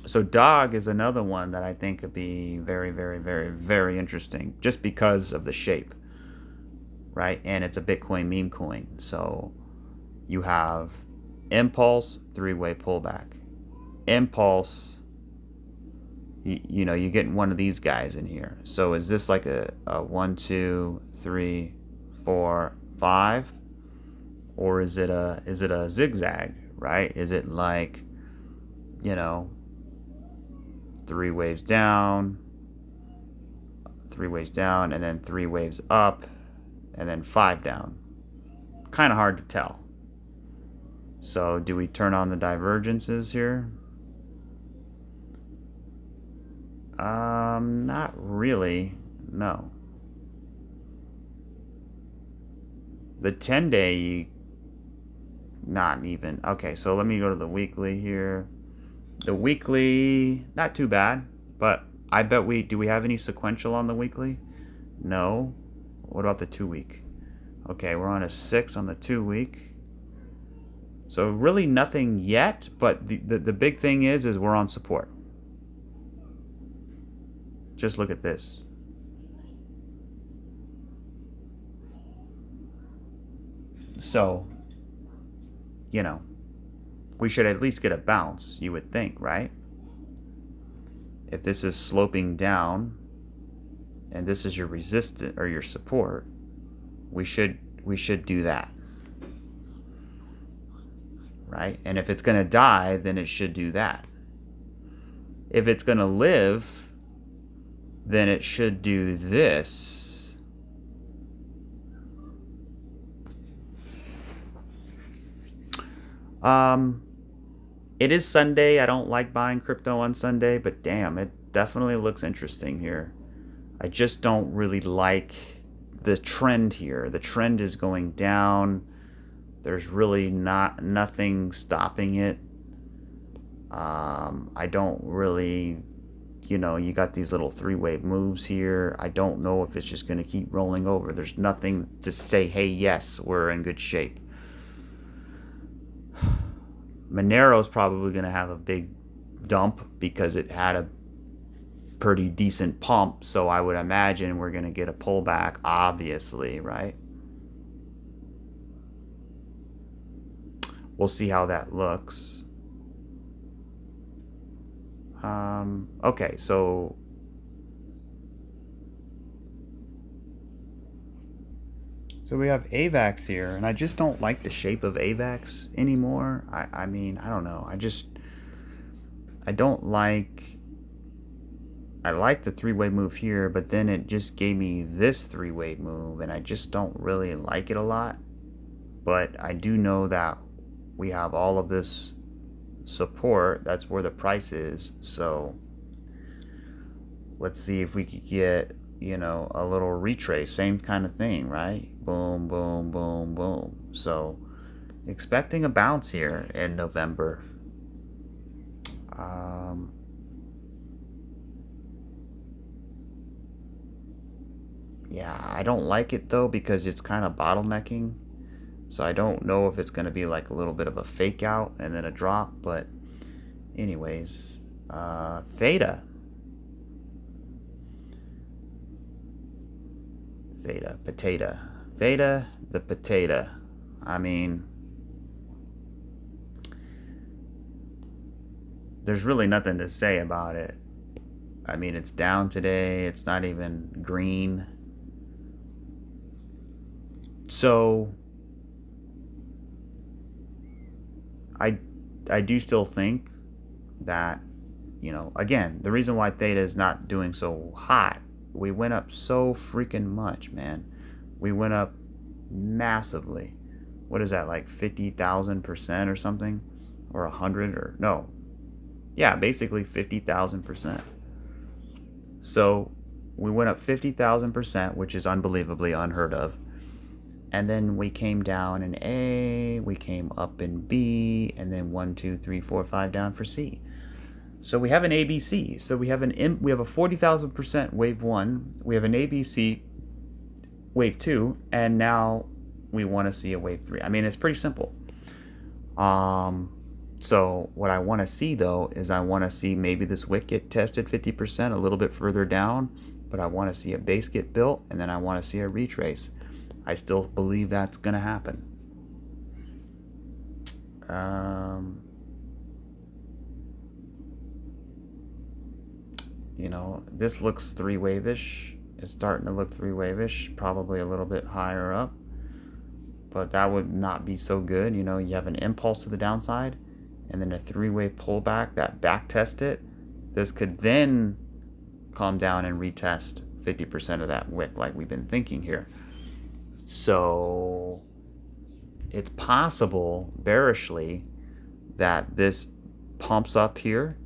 So dog is another one that I think could be very, very, very, very interesting, just because of the shape, right? And it's a Bitcoin meme coin. So you have impulse, three-way pullback. Impulse, you know, you get one of these guys in here. So is this like a 1, 2, 3, 4, 5? Or is it a zigzag, right? Is it like, you know, 3 waves down, 3 waves down, and then 3 waves up, and then 5 down? Kind of hard to tell. So do we turn on the divergences here? Not really, no. The 10-day, not even. Okay, so let me go to the weekly here. The weekly, not too bad, but I bet do we have any sequential on the weekly? No. What about the 2-week? Okay, we're on a 6 on the 2-week. So really nothing yet, but the big thing is we're on support. Just look at this. So, you know, we should at least get a bounce, you would think, right? If this is sloping down and this is your resistance or your support, we should do that. Right? And if it's going to die, then it should do that. if it's going to live, then it should do this. It is Sunday. I don't like buying crypto on Sunday, but damn, it definitely looks interesting here. I just don't really like the trend here. The trend is going down. There's really nothing stopping it. I don't really, you got these little three-way moves here. I don't know if it's just going to keep rolling over. There's nothing to say, hey, yes, we're in good shape. Monero's probably going to have a big dump because it had a pretty decent pump. So I would imagine we're going to get a pullback, obviously, right? We'll see how that looks. Okay, so we have AVAX here, and I just don't like the shape of AVAX anymore. I mean, I don't know. I don't like... I like the three-way move here, but then it just gave me this three-way move, and I just don't really like it a lot. But I do know that we have all of this support. That's where the price is. So let's see if we could get, a little retrace. Same kind of thing, right? Boom, boom, boom, boom. So expecting a bounce here in November. Yeah, I don't like it though because it's kind of bottlenecking. So I don't know if it's going to be like a little bit of a fake out and then a drop. But anyways, Theta. Theta, the potato. I mean, there's really nothing to say about it. I mean, it's down today. It's not even green. So I do still think that, again, the reason why Theta is not doing so hot, we went up so freaking much, man. We went up massively. What is that, like 50,000% or something? Or 100 or no. Yeah, basically 50,000%. So we went up 50,000%, which is unbelievably unheard of. And then we came down in A, we came up in B, and then 1, 2, 3, 4, 5 down for C. So we have an ABC. So we have a 40,000% wave 1, we have an ABC wave 2, and now we want to see a wave 3. I mean, it's pretty simple. So what I want to see though is I want to see maybe this wick get tested 50% a little bit further down, but I want to see a base get built, and then I want to see a retrace. I still believe that's going to happen. This looks three-wave-ish. It's starting to look three-wave-ish, probably a little bit higher up. But that would not be so good. You have an impulse to the downside, and then a three-way pullback that back-test it. This could then calm down and retest 50% of that wick like we've been thinking here. So it's possible, bearishly, that this pumps up here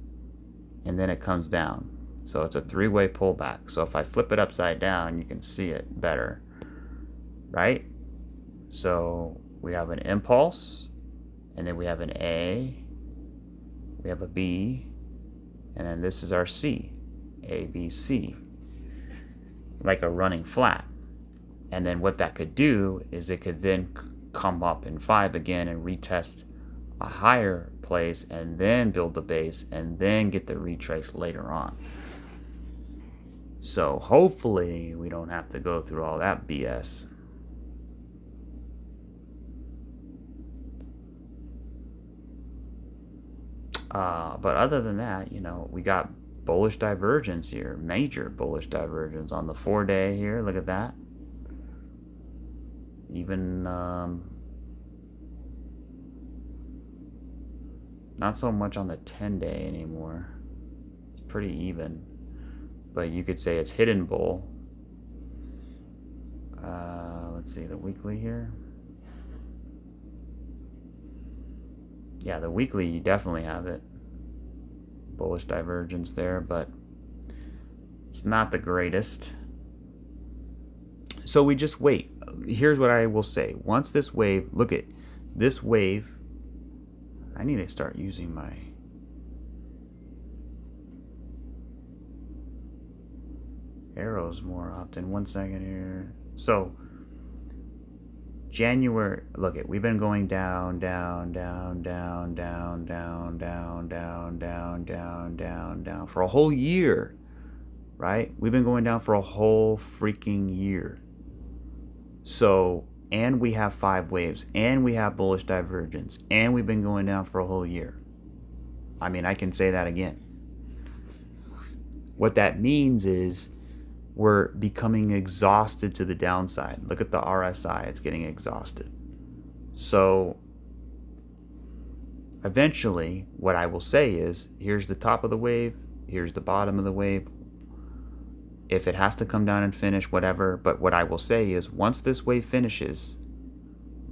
and then it comes down. So it's a three-way pullback. So if I flip it upside down, you can see it better, right? So we have an impulse, and then we have an A, we have a B, and then this is our C, A, B, C, like a running flat. And then what that could do is it could then come up in 5 again and retest a higher place and then build the base and then get the retrace later on. So hopefully we don't have to go through all that BS. But other than that, we got bullish divergence here, major bullish divergence on the 4-day here. Look at that. Even not so much on the 10-day anymore. It's pretty even. But you could say it's hidden bull. Let's see the weekly here. Yeah, the weekly, you definitely have it. Bullish divergence there, but it's not the greatest. So we just wait. Here's what I will say. Once this wave, look at this wave. I need to start using my arrows more often. 1 second here. So January, look at, we've been going down, down, down, down, down, down, down, down, down, down, down, down for a whole year, right? We've been going down for a whole freaking year. So, and we have 5 waves, and we have bullish divergence, and we've been going down for a whole year. I mean, I can say that again. What that means is we're becoming exhausted to the downside. Look at the RSI, it's getting exhausted. So eventually what I will say is, here's the top of the wave, here's the bottom of the wave. If it has to come down and finish, whatever, but what I will say is once this wave finishes,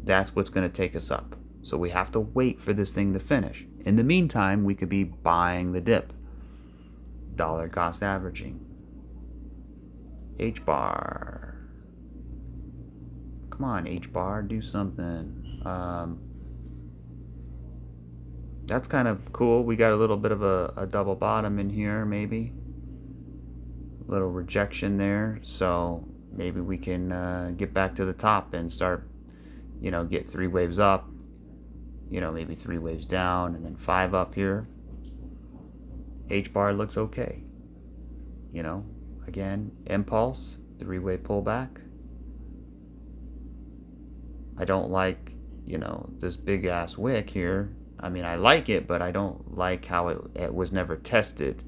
that's what's going to take us up. So we have to wait for this thing to finish. In the meantime, we could be buying the dip. Dollar cost averaging. H-bar. Come on, H-bar, do something. That's kind of cool. We got a little bit of a double bottom in here, maybe. A little rejection there. So maybe we can get back to the top and start, get 3 waves up. Maybe 3 waves down and then 5 up here. H-bar looks okay. Again, impulse, 3-way pullback. I don't like, this big ass wick here. I mean, I like it, but I don't like how it was never tested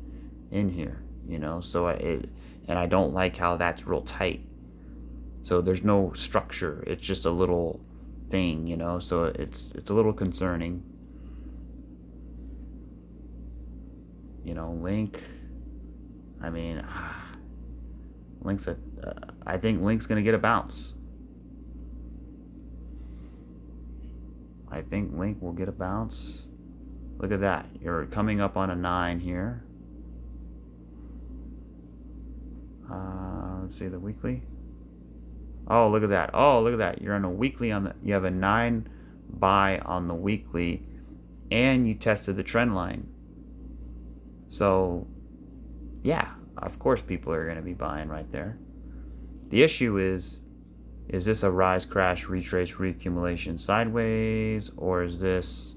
in here, so and I don't like how that's real tight. So there's no structure. It's just a little thing, so it's a little concerning. Link, I mean, Link's I think Link's gonna get a bounce. I think Link will get a bounce. Look at that. You're coming up on a 9 here. Let's see the weekly. Oh, look at that. Oh, look at that. You're on a weekly you have a 9 buy on the weekly, and you tested the trend line. So, yeah, of course people are going to be buying right there. The issue is this a rise, crash, retrace, reaccumulation sideways, or is this,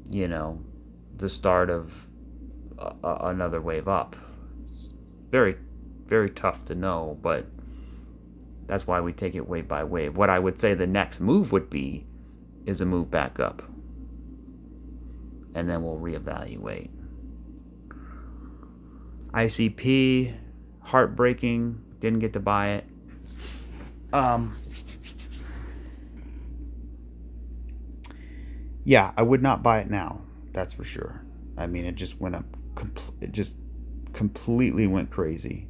the start of another wave up? It's very, very tough to know, but that's why we take it wave by wave. What I would say the next move would be is a move back up, and then we'll reevaluate. ICP, heartbreaking, didn't get to buy it. Yeah, I would not buy it now, that's for sure. I mean, it just went up, it just completely went crazy.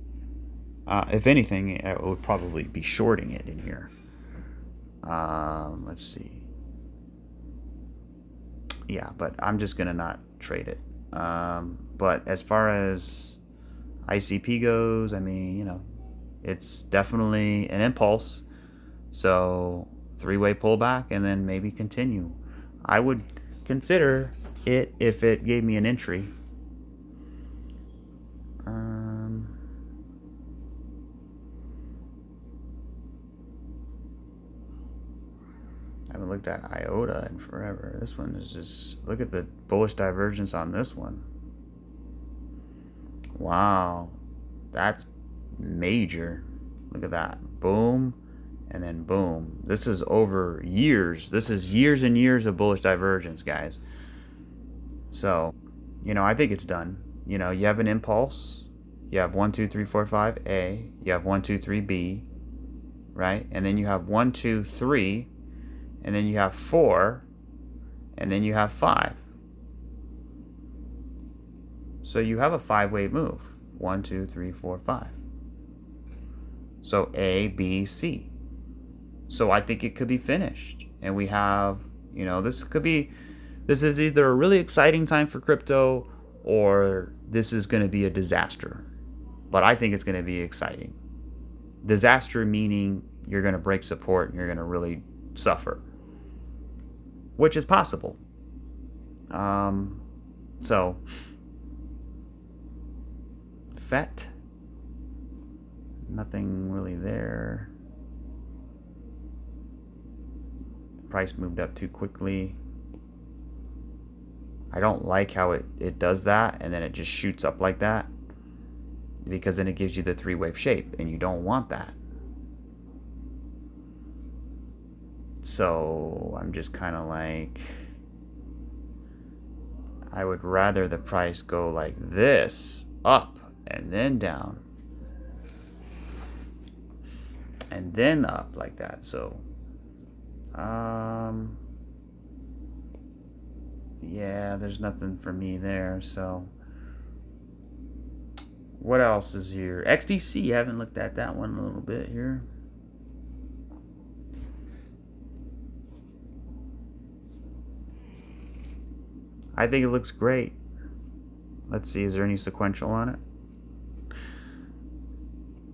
If anything, I would probably be shorting it in here. Let's see. Yeah, but I'm just gonna not trade it. But as far as ICP goes, I mean, it's definitely an impulse. So 3-way pullback and then maybe continue. I would consider it if it gave me an entry. I haven't looked at IOTA in forever. This one is just, look at the bullish divergence on this one. Wow, that's major. Look at that. Boom, and then boom. This is over years. This is years and years of bullish divergence, guys. So, I think it's done. You have an impulse. You have 1, 2, 3, 4, 5 A. You have 1, 2, 3 B, right? And then you have 1, 2, 3, and then you have 4, and then you have 5. So you have a 5-wave move. 1, 2, 3, 4, 5. So A, B, C. So I think it could be finished. And we have, you know, this is either a really exciting time for crypto or this is going to be a disaster. But I think it's going to be exciting. Disaster meaning you're going to break support and you're going to really suffer, which is possible. So FET, nothing really there. Price moved up too quickly. I don't like how it does that and then it just shoots up like that, because then it gives you the 3-wave shape and you don't want that. So I'm just kind of like, I would rather the price go like this, up and then down and then up like that. So yeah, there's nothing for me there. So what else is here? XDC, I haven't looked at that one a little bit here. I think it looks great. Let's see, is there any sequential on it?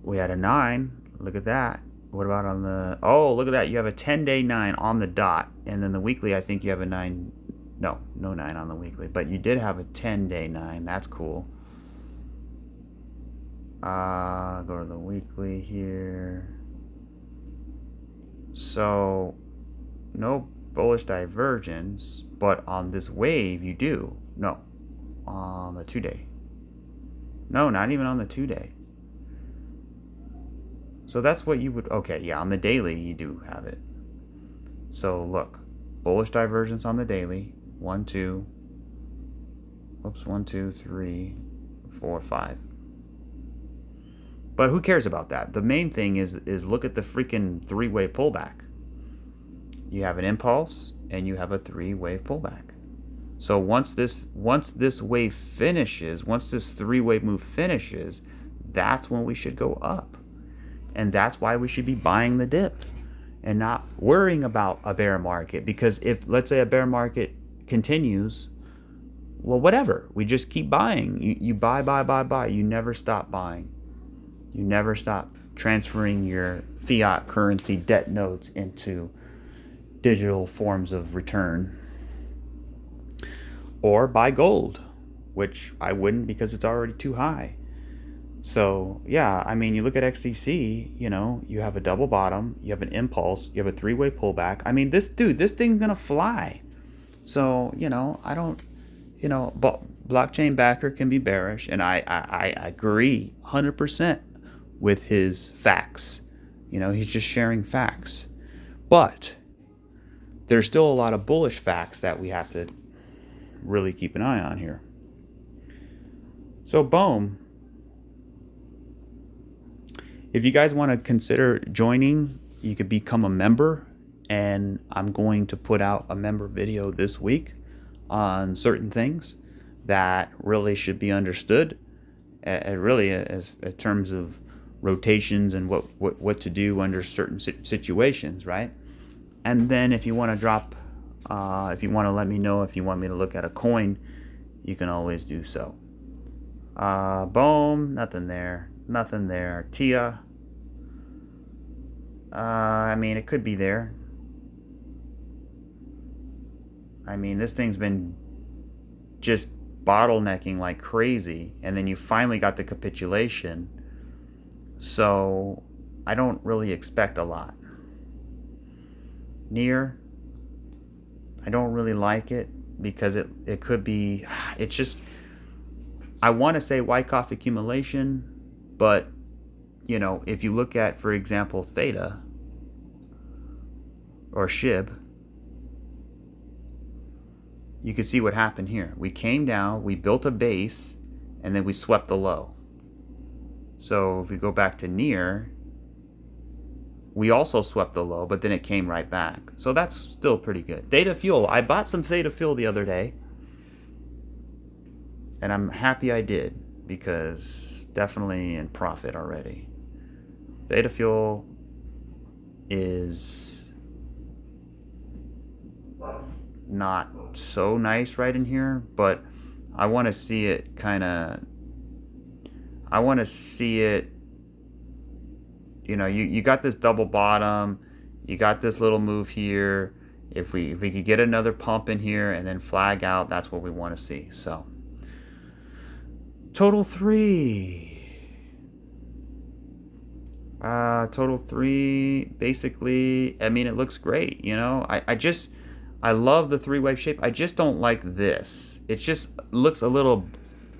We had a 9. Look at that. What about on the... Oh, look at that. You have a 10-day 9 on the dot. And then the weekly, I think you have a 9. No 9 on the weekly. But you did have a 10-day 9. That's cool. Go to the weekly here. So, no bullish divergence. But on this wave, you do. No. On the 2-day. No, not even on the 2-day. So that's what you would... Okay, yeah, on the daily, you do have it. So, look. Bullish divergence on the daily. 1, 2. Oops, 1, 2, 3, 4, 5. But who cares about that? The main thing is look at the freaking 3-wave pullback. You have an impulse, and you have a 3-wave pullback. So once this wave finishes, once this 3-wave move finishes, that's when we should go up. And that's why we should be buying the dip and not worrying about a bear market. Because if, let's say, a bear market continues, well, whatever. We just keep buying. You buy, buy, buy, buy. You never stop buying. You never stop transferring your fiat currency debt notes into digital forms of return. Or buy gold, which I wouldn't because it's already too high. So, yeah, I mean, you look at XDC, you know, you have a double bottom, you have an impulse, you have a 3-way pullback. I mean, this thing's going to fly. So, you know, I don't, you know, blockchain backer can be bearish. And I agree 100% with his facts. You know, he's just sharing facts. But there's still a lot of bullish facts that we have to really keep an eye on here. So, boom. If you guys want to consider joining, you could become a member, and I'm going to put out a member video this week on certain things that really should be understood, really as in terms of rotations and what to do under certain situations, right? And then if you want to drop, if you want to let me know if you want me to look at a coin, you can always do so. Boom, nothing there. Nothing there. TIA. I mean, it could be there. I mean, this thing's been just bottlenecking like crazy. And then you finally got the capitulation. So, I don't really expect a lot. Near. I don't really like it because it could be... It's just... I want to say Wyckoff accumulation, but, you know, if you look at, for example, Theta or SHIB, you can see what happened here. We came down, we built a base, and then we swept the low. So if we go back to near, we also swept the low, but then it came right back. So that's still pretty good. Theta Fuel. I bought some Theta Fuel the other day. And I'm happy I did, because definitely in profit already. Theta Fuel is not so nice right in here, but I want to see it you got this double bottom, you got this little move here. If we could get another pump in here and then flag out, that's what we want to see. So total 3, basically, I mean, it looks great, I love the 3-wave shape. I just don't like this. It just looks a little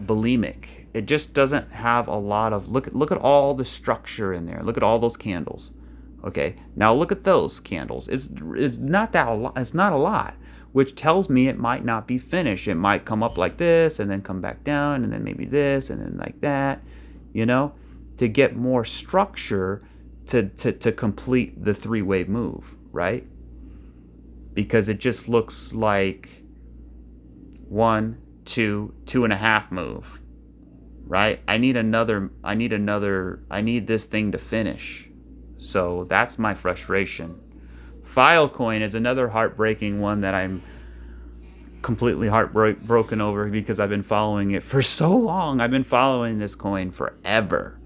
bulimic. It just doesn't have a lot of, look at all the structure in there. Look at all those candles. Okay, now look at those candles. It's not that a lot. It's not a lot, which tells me it might not be finished. It might come up like this and then come back down, and then maybe this and then like that, to get more structure to complete the 3-wave move, right? Because it just looks like 1, 2, 2.5 move, right? I need this thing to finish. So that's my frustration. Filecoin is another heartbreaking one that I'm completely heartbroken over, because I've been following it for so long. I've been following this coin forever,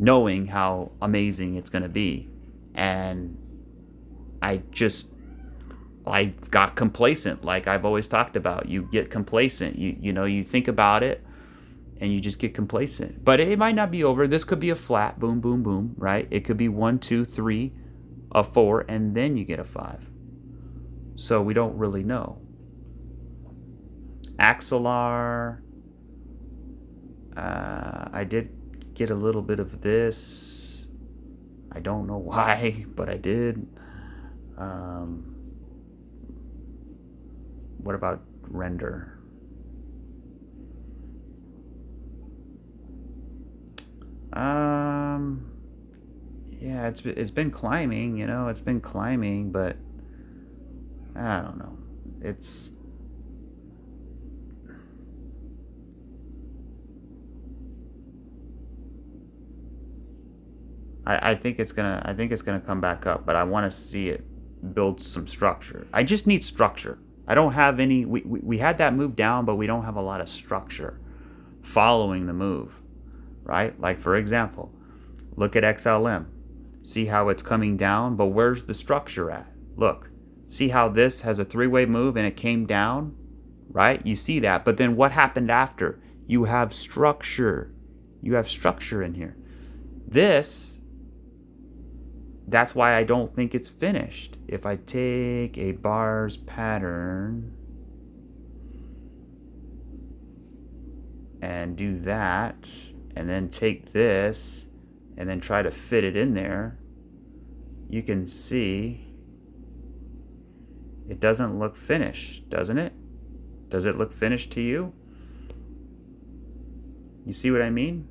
knowing how amazing it's going to be. And I got complacent, like I've always talked about. You get complacent. You think about it, and you just get complacent. But it might not be over. This could be a flat, boom, boom, boom, right? It could be 1, 2, 3, a 4, and then you get a 5. So we don't really know. Axelar, I did get a little bit of this. I don't know why, but I did. What about render? Yeah, it's been climbing, it's been climbing, but I don't know. I think it's gonna come back up, but I want to see it build some structure. I just need structure. I don't have any. We had that move down, but we don't have a lot of structure following the move, right? Like, for example, look at XLM. See how it's coming down, but where's the structure at? Look, see how this has a 3-wave move and it came down, right? You see that, but then what happened after? You have structure. You have structure in here. That's why I don't think it's finished. If I take a bars pattern and do that, and then take this and then try to fit it in there, you can see it doesn't look finished, doesn't it? Does it look finished to you? You see what I mean?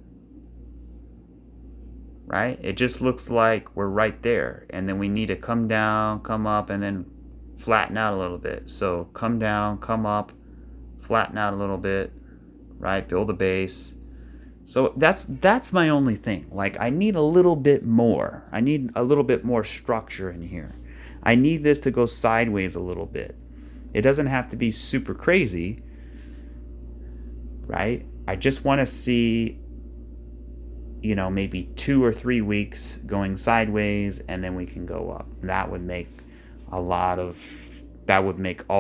Right? It just looks like we're right there, and then we need to come down, come up, and then flatten out a little bit. So come down, come up, flatten out a little bit, right? Build a base. So that's my only thing. Like, I need a little bit more. I need a little bit more structure in here. I need this to go sideways a little bit. It doesn't have to be super crazy, right? I just want to see, maybe 2 or 3 weeks going sideways, and then we can go up. That would make all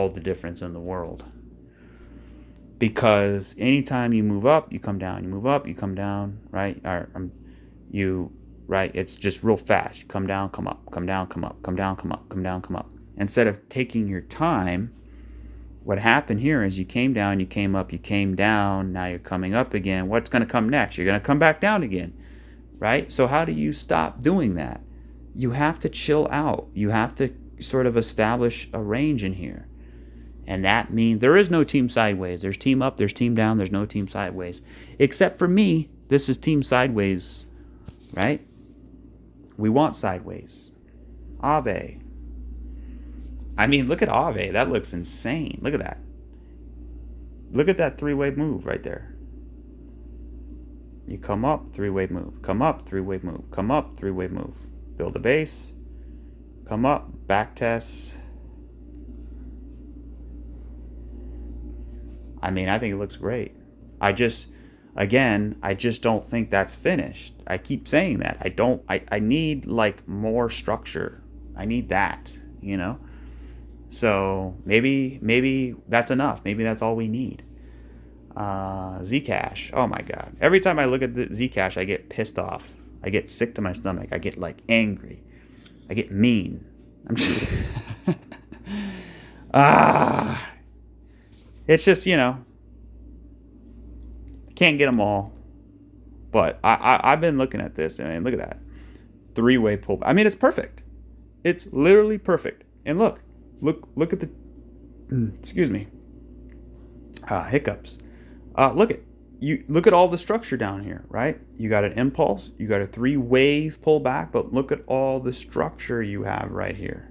the difference in the world. Because anytime you move up, you come down, you move up, you come down, right? It's just real fast. You come down, come up, come down, come up, come down, come up, come down, come up. Instead of taking your time, what happened here is you came down, you came up, you came down, now you're coming up again. What's going to come next? You're going to come back down again, right? So how do you stop doing that? You have to chill out. You have to sort of establish a range in here. And that means there is no team sideways. There's team up, there's team down, there's no team sideways. Except for me, this is team sideways, right? We want sideways. Ave. I mean, look at Ave. That looks insane. Look at that. Look at that three-way move right there. You come up, three-way move. Come up, three-way move. Come up, three-way move. Build a base. Come up, back test. I mean, I think it looks great. Again, I just don't think that's finished. I keep saying that. I need like more structure. I need that, you know? So maybe that's enough. Maybe that's all we need. Zcash. Oh my God. Every time I look at the Zcash, I get pissed off. I get sick to my stomach. I get like angry. I get mean. I'm just it's just, you know, can't get them all. But I've been looking at this, and I mean, look at that. Three-way pullback. I mean, it's perfect. It's literally perfect. And look at the excuse me. Hiccups. Look at all the structure down here, right? You got an impulse, you got a three-wave pullback, but look at all the structure you have right here.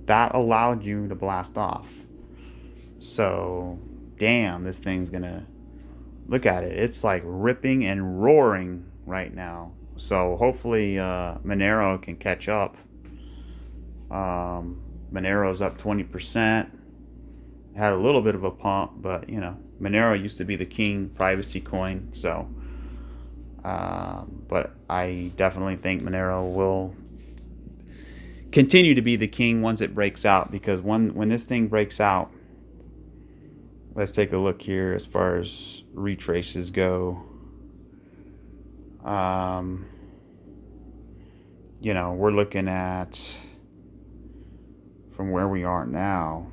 That allowed you to blast off. So, damn, this thing's gonna, look at it. It's like ripping and roaring right now. So hopefully Monero can catch up. Monero's up 20%. Had a little bit of a pump, but you know, Monero used to be the king privacy coin. So, but I definitely think Monero will continue to be the king once it breaks out, because when this thing breaks out, let's take a look here as far as retraces go. You know, we're looking at, from where we are now,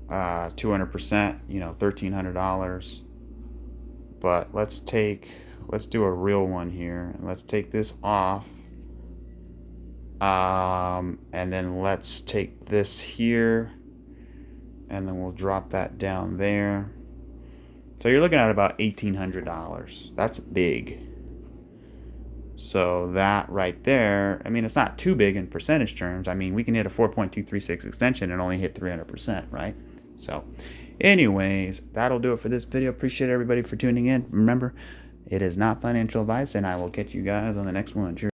200%, you know, $1,300. But let's do a real one here, and let's take this off. And then let's take this here, and then we'll drop that down there. So you're looking at about $1,800. That's big. So that right there, I mean, it's not too big in percentage terms. I mean, we can hit a 4.236 extension and only hit 300%, right? So anyways, that'll do it for this video. Appreciate everybody for tuning in. Remember, it is not financial advice, and I will catch you guys on the next one. Cheers.